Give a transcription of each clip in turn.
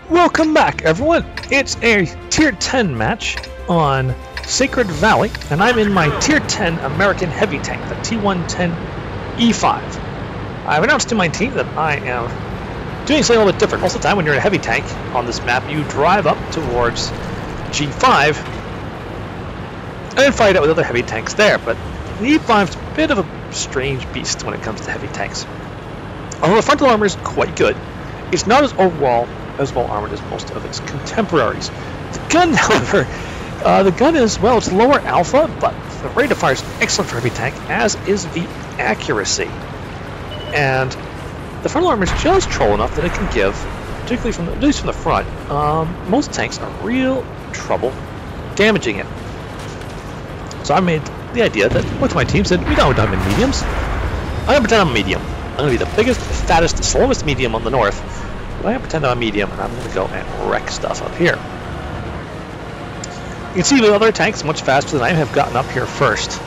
Welcome back, everyone. It's a Tier 10 match on Sacred Valley, and I'm in my Tier 10 American heavy tank, the T110E5. I've announced to my team that I am doing something a little bit different. Most of the time when you're in a heavy tank on this map, you drive up towards G5 and then fight out with other heavy tanks there, but the E5 is a bit of a strange beast when it comes to heavy tanks. Although the frontal armor is quite good, it's not as well armored as most of its contemporaries. The gun, however, the gun is, well, it's lower alpha, but the rate of fire is excellent for heavy tank, as is the accuracy. And the frontal armor is just troll enough that it can give, particularly from at least from the front, most tanks are real trouble damaging it. So I made the idea that looked at my team, said, we don't have diamond mediums. I'm going to pretend I'm a medium. I'm going to be the biggest, fattest, slowest medium on the north. But I'm going to pretend I'm a medium, and I'm going to go and wreck stuff up here. You can see the other tanks much faster than I have gotten up here first.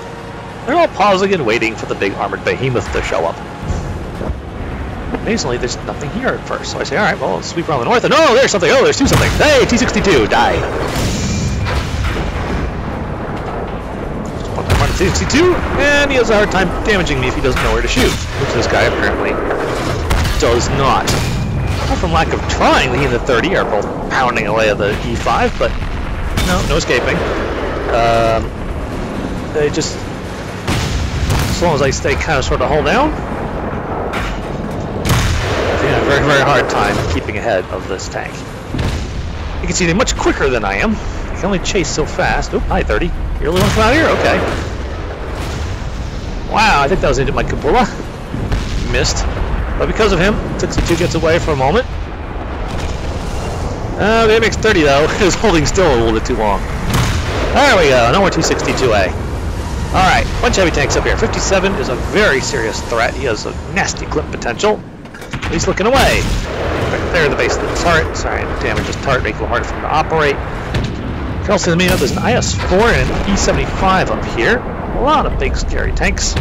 They're all pausing and waiting for the big armored behemoth to show up. Amazingly, there's nothing here at first. So I say, alright, well, let's sweep around the north, and oh, there's something! Oh, there's two something! Hey, T62, die! T62, and he has a hard time damaging me if he doesn't know where to shoot, which this guy apparently does not. Not from lack of trying, he and the 30 are both pounding away at the E5, but no escaping. They just, as long as I stay kind of sort of hold down, I think I have a very, very hard time keeping ahead of this tank. You can see they're much quicker than I am. I can only chase so fast. Oop, hi 30. You're the only one from out here? Okay. Wow, I think that was into my Kabula. Missed. But because of him, 62 gets away for a moment. The MX-30 though is holding still a little bit too long. There we go, no more T62A. Alright, bunch of heavy tanks up here. 57 is a very serious threat. He has a nasty clip potential. He's looking away. Right there in the base of the turret. Sorry, damage his turret, make it harder for him to operate. You can also see there's an IS-4 and an E75 up here. A lot of big, scary tanks.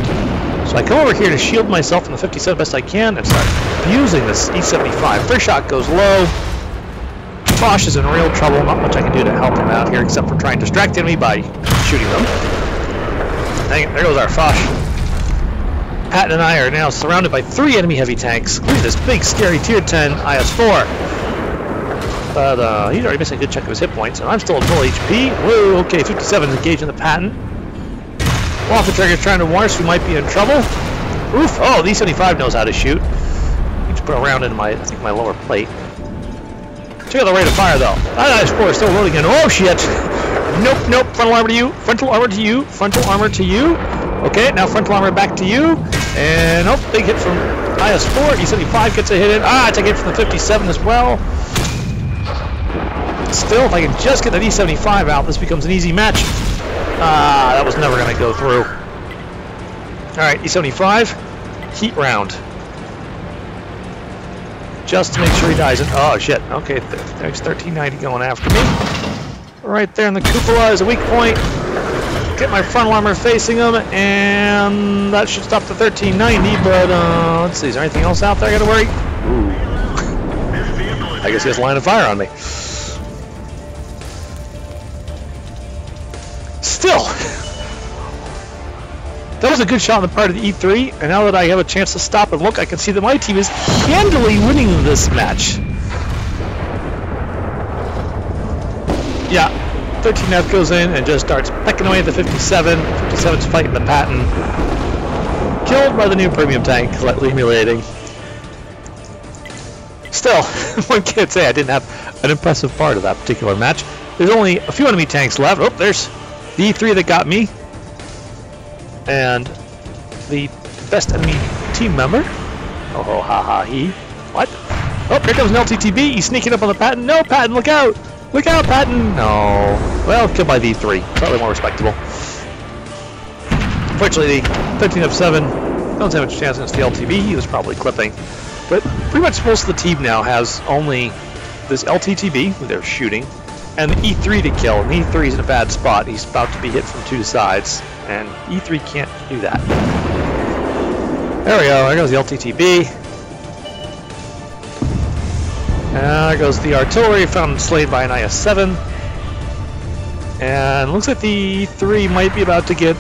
So I come over here to shield myself from the 57 best I can and start abusing this E75. First shot goes low. Foch is in real trouble. Not much I can do to help him out here except for try and distract the enemy by shooting them. Dang it, there goes our Foch. Patton and I are now surrounded by 3 enemy heavy tanks. Look at this big, scary Tier 10 IS-4. But he's already missing a good chunk of his hit points, and I'm still at full HP. Whoa, okay, 57 is engaged in the Patton. Off the trigger trying to warn us we might be in trouble. Oof! Oh, the E75 knows how to shoot. Need to put a round in my, I think, my lower plate. Check out the rate of fire, though. That IS-4 is still loading in. Oh, shit! Nope. Frontal armor to you. Frontal armor to you. Frontal armor to you. Okay, now frontal armor back to you. And, oh, big hit from IS-4. E75 gets a hit in. Ah, it's a hit from the 57 as well. Still, if I can just get that E75 out, this becomes an easy match. Ah, that was never going to go through. Alright, E75, heat round. Just to make sure he dies. Oh, shit. Okay, there's 1390 going after me. Right there in the cupola is a weak point. Get my frontal armor facing him, and that should stop the 1390, but let's see, is there anything else out there I got to worry? Ooh. I guess he has line of fire on me. Still, that was a good shot on the part of the E3, and now that I have a chance to stop and look, I can see that my team is handily winning this match. Yeah, 13F goes in and just starts pecking away at the 57. 57's fighting the Patton. Killed by the new premium tank, slightly humiliating. Still, one can't say I didn't have an impressive part of that particular match. There's only a few enemy tanks left. Oh, there's the E3 that got me, and the best enemy team member. Oh, ha, he. What? Oh, here comes an LTTB. He's sneaking up on the Patton. No, Patton, look out! Look out, Patton! No. Well, killed by the E3. Slightly more respectable. Unfortunately, the 13F7 don't have much chance against the LTB. He was probably clipping. But pretty much most of the team now has only this LTTB, who they're shooting, and the E3 to kill, and the E3 is in a bad spot. He's about to be hit from 2 sides, and E3 can't do that. There we go, there goes the LTTB. There goes the artillery, found slain by an IS-7. And looks like the E3 might be about to get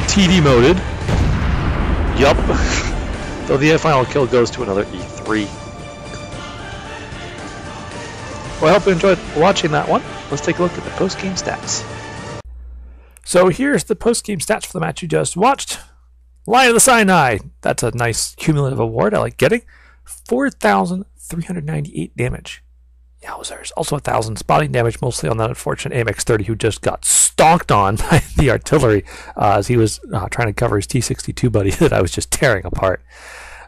TD moded. Yup. Though the final kill goes to another E3. Well, I hope you enjoyed watching that one. Let's take a look at the post-game stats. So here's the post-game stats for the match you just watched. Lion of the Sinai. That's a nice cumulative award I like getting. 4,398 damage. Yowzers. Also 1,000 spotting damage, mostly on that unfortunate AMX-30 who just got stonked on by the artillery as he was trying to cover his T-62 buddy that I was just tearing apart.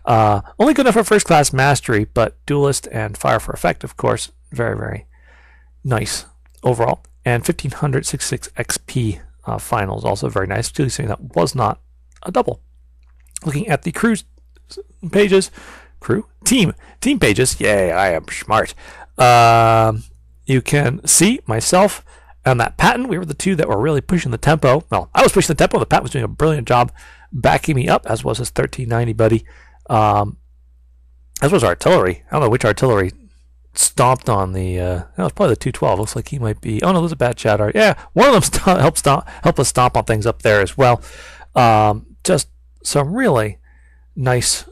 Only good enough for first class mastery, but duelist and fire for effect, of course, very, very nice overall. And 1,566 XP finals, also very nice. Particularly saying that was not a double. Looking at the crew pages, team pages. Yay, I am smart. You can see myself and that Patton. We were the two that were really pushing the tempo. Well, I was pushing the tempo. The Pat was doing a brilliant job backing me up, as was his 1390 buddy. As was artillery. I don't know which artillery stomped on the. That was probably the 212. Looks like he might be. Oh no, there's a bad chat art. Yeah, one of them helped us stomp on things up there as well. Just some really nice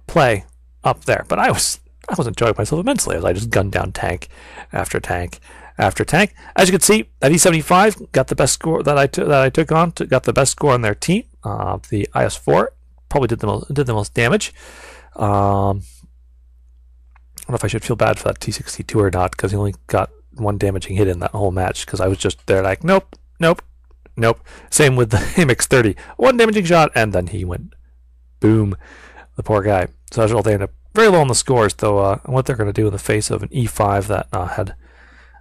play up there. But I was enjoying myself immensely as I just gunned down tank after tank after tank. As you can see, that E75 got the best score that I took on. Got the best score on their team. The IS4 probably did the most damage. I don't know if I should feel bad for that T62 or not, because he only got one damaging hit in that whole match, because I was just there like, nope. Same with the AMX-30. One damaging shot, and then he went boom. The poor guy. So as a result, they ended up very low on the scores, though what they're going to do in the face of an E5 that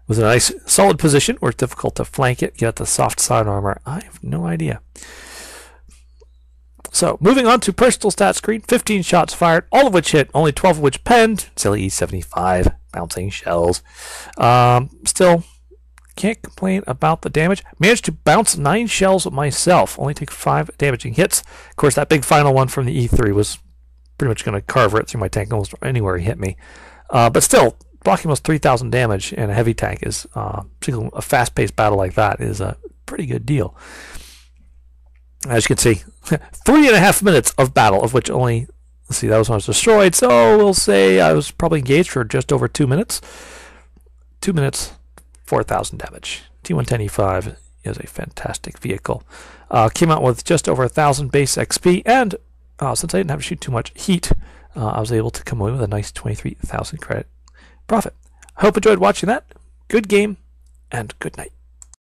was in a nice solid position where it's difficult to flank it, get at the soft side armor, I have no idea. So, moving on to personal stat screen, 15 shots fired, all of which hit, only 12 of which penned. Silly E75, bouncing shells. Still, can't complain about the damage. Managed to bounce 9 shells myself, only take 5 damaging hits. Of course, that big final one from the E3 was pretty much going to carve right through my tank almost anywhere he hit me. But still, blocking almost 3,000 damage in a heavy tank is, particularly a fast-paced battle like that, is a pretty good deal. As you can see, 3.5 minutes of battle, of which only, let's see, that was when I was destroyed, so we'll say I was probably engaged for just over 2 minutes. 2 minutes, 4,000 damage. T110E5 is a fantastic vehicle. Came out with just over 1,000 base XP, and since I didn't have to shoot too much heat, I was able to come away with a nice 23,000 credit profit. I hope you enjoyed watching that. Good game, and good night.